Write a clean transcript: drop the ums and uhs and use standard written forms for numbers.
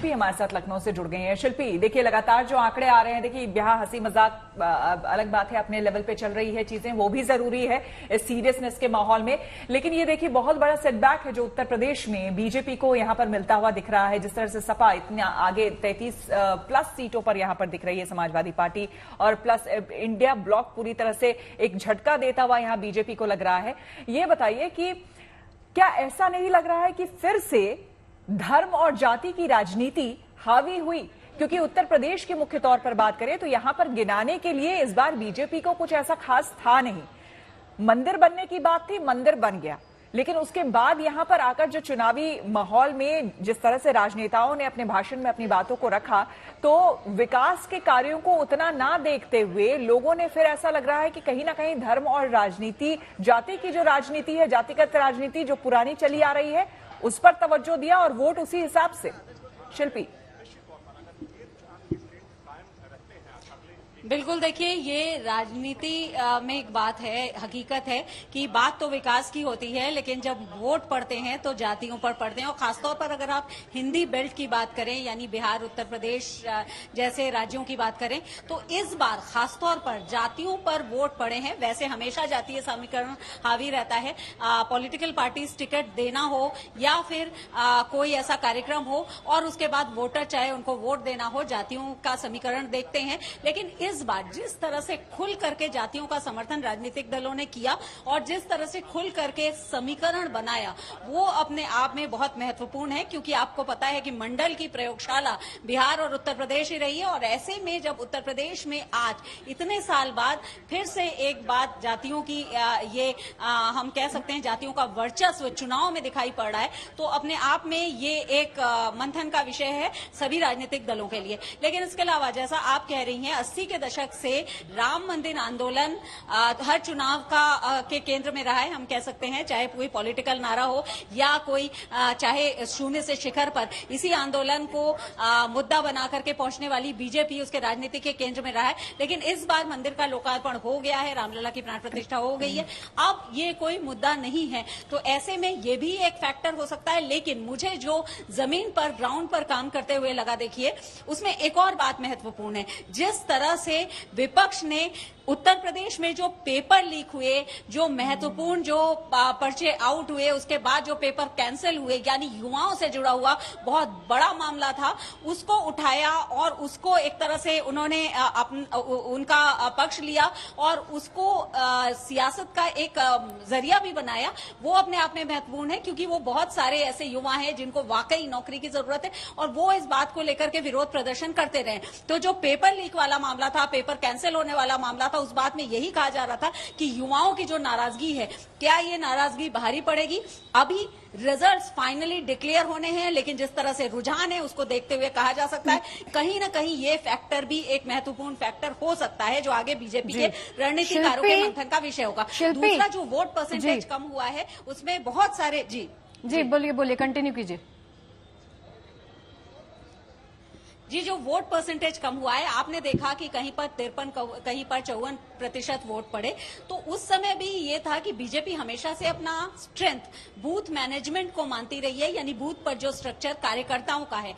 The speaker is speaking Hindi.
शिल्पी हमारे साथ लखनऊ से जुड़ गई हैं। शिल्पी, देखिए लगातार जो आंकड़े आ रहे हैं, देखिए ब्याह हंसी मजाक अलग बात है, अपने लेवल पे चल रही है चीजें, वो भी जरूरी है इस सीरियसनेस के माहौल में। लेकिन ये देखिए बहुत बड़ा सेटबैक है जो उत्तर प्रदेश में बीजेपी को यहां पर मिलता हुआ दिख रहा है। जिस तरह से सपा इतना आगे 33 प्लस सीटों पर यहां पर दिख रही है समाजवादी पार्टी, और प्लस इंडिया ब्लॉक पूरी तरह से एक झटका देता हुआ यहां बीजेपी को लग रहा है। ये बताइए कि क्या ऐसा नहीं लग रहा है कि फिर से धर्म और जाति की राजनीति हावी हुई? क्योंकि उत्तर प्रदेश के मुख्य तौर पर बात करें तो यहां पर गिनाने के लिए इस बार बीजेपी को कुछ ऐसा खास था नहीं। मंदिर बनने की बात थी, मंदिर बन गया, लेकिन उसके बाद यहां पर आकर जो चुनावी माहौल में जिस तरह से राजनेताओं ने अपने भाषण में अपनी बातों को रखा, तो विकास के कार्यों को उतना ना देखते हुए लोगों ने फिर ऐसा लग रहा है कि कहीं ना कहीं धर्म और राजनीति, जाति की जो राजनीति है, जातिगत राजनीति जो पुरानी चली आ रही है, उस पर तवज्जो दिया और वोट उसी हिसाब से। शिल्पी, बिल्कुल, देखिए ये राजनीति में एक बात है, हकीकत है कि बात तो विकास की होती है, लेकिन जब वोट पड़ते हैं तो जातियों पर पड़ते हैं। और खासतौर पर अगर आप हिंदी बेल्ट की बात करें, यानी बिहार, उत्तर प्रदेश जैसे राज्यों की बात करें, तो इस बार खासतौर पर जातियों पर वोट पड़े हैं। वैसे हमेशा जातीय समीकरण हावी रहता है, पॉलिटिकल पार्टीज टिकट देना हो या फिर कोई ऐसा कार्यक्रम हो और उसके बाद वोटर चाहे उनको वोट देना हो, जातियों का समीकरण देखते हैं। लेकिन इस बार जिस तरह से खुल करके जातियों का समर्थन राजनीतिक दलों ने किया और जिस तरह से खुल करके समीकरण बनाया, वो अपने आप में बहुत महत्वपूर्ण है, क्योंकि आपको पता है कि मंडल की प्रयोगशाला बिहार और उत्तर प्रदेश ही रही है। और ऐसे में जब उत्तर प्रदेश में आज इतने साल बाद फिर से एक बात जातियों की हम कह सकते हैं जातियों का वर्चस्व चुनाव में दिखाई पड़ रहा है, तो अपने आप में ये एक मंथन का विषय है सभी राजनीतिक दलों के लिए। लेकिन इसके अलावा जैसा आप कह रही हैं, 80 के दशक से राम मंदिर आंदोलन हर चुनाव के केंद्र में रहा है, हम कह सकते हैं, चाहे कोई पॉलिटिकल नारा हो या कोई चाहे शून्य से शिखर पर, इसी आंदोलन को मुद्दा बना करके पहुंचने वाली बीजेपी उसके राजनीति के केंद्र में रहा है। लेकिन इस बार मंदिर का लोकार्पण हो गया है, रामलला की प्राण प्रतिष्ठा हो गई है, अब ये कोई मुद्दा नहीं है, तो ऐसे में ये भी एक फैक्टर हो सकता है। लेकिन मुझे जो जमीन पर, ग्राउंड पर काम करते हुए लगा, देखिए उसमें एक और बात महत्वपूर्ण है। जिस तरह से विपक्ष ने उत्तर प्रदेश में जो पेपर लीक हुए, जो महत्वपूर्ण जो पर्चे आउट हुए, उसके बाद जो पेपर कैंसिल हुए, यानी युवाओं से जुड़ा हुआ बहुत बड़ा मामला था, उसको उठाया और उसको एक तरह से उन्होंने उनका पक्ष लिया और उसको सियासत का एक जरिया भी बनाया। वो अपने आप में महत्वपूर्ण है, क्योंकि वो बहुत सारे ऐसे युवा हैं जिनको वाकई नौकरी की जरूरत है और वो इस बात को लेकर के विरोध प्रदर्शन करते रहे। तो जो पेपर लीक वाला मामला था, पेपर कैंसिल होने वाला मामला था, उस बात में यही कहा जा रहा था कि युवाओं की जो नाराजगी है, क्या ये नाराजगी भारी पड़ेगी? अभी रिजल्ट्स फाइनली डिक्लेयर होने हैं, लेकिन जिस तरह से रुझान है उसको देखते हुए कहा जा सकता है कहीं ना कहीं ये फैक्टर भी एक महत्वपूर्ण फैक्टर हो सकता है, जो आगे बीजेपी के रणनीतिकारों के मंथन का विषय होगा। दूसरा, जो वोट परसेंटेज कम हुआ है उसमें बहुत सारे जी बोलिए, कंटिन्यू कीजिए। जी, जो वोट परसेंटेज कम हुआ है, आपने देखा कि कहीं पर 53, कहीं पर 54% वोट पड़े, तो उस समय भी ये था कि बीजेपी हमेशा से अपना स्ट्रेंथ बूथ मैनेजमेंट को मानती रही है, यानी बूथ पर जो स्ट्रक्चर कार्यकर्ताओं का है।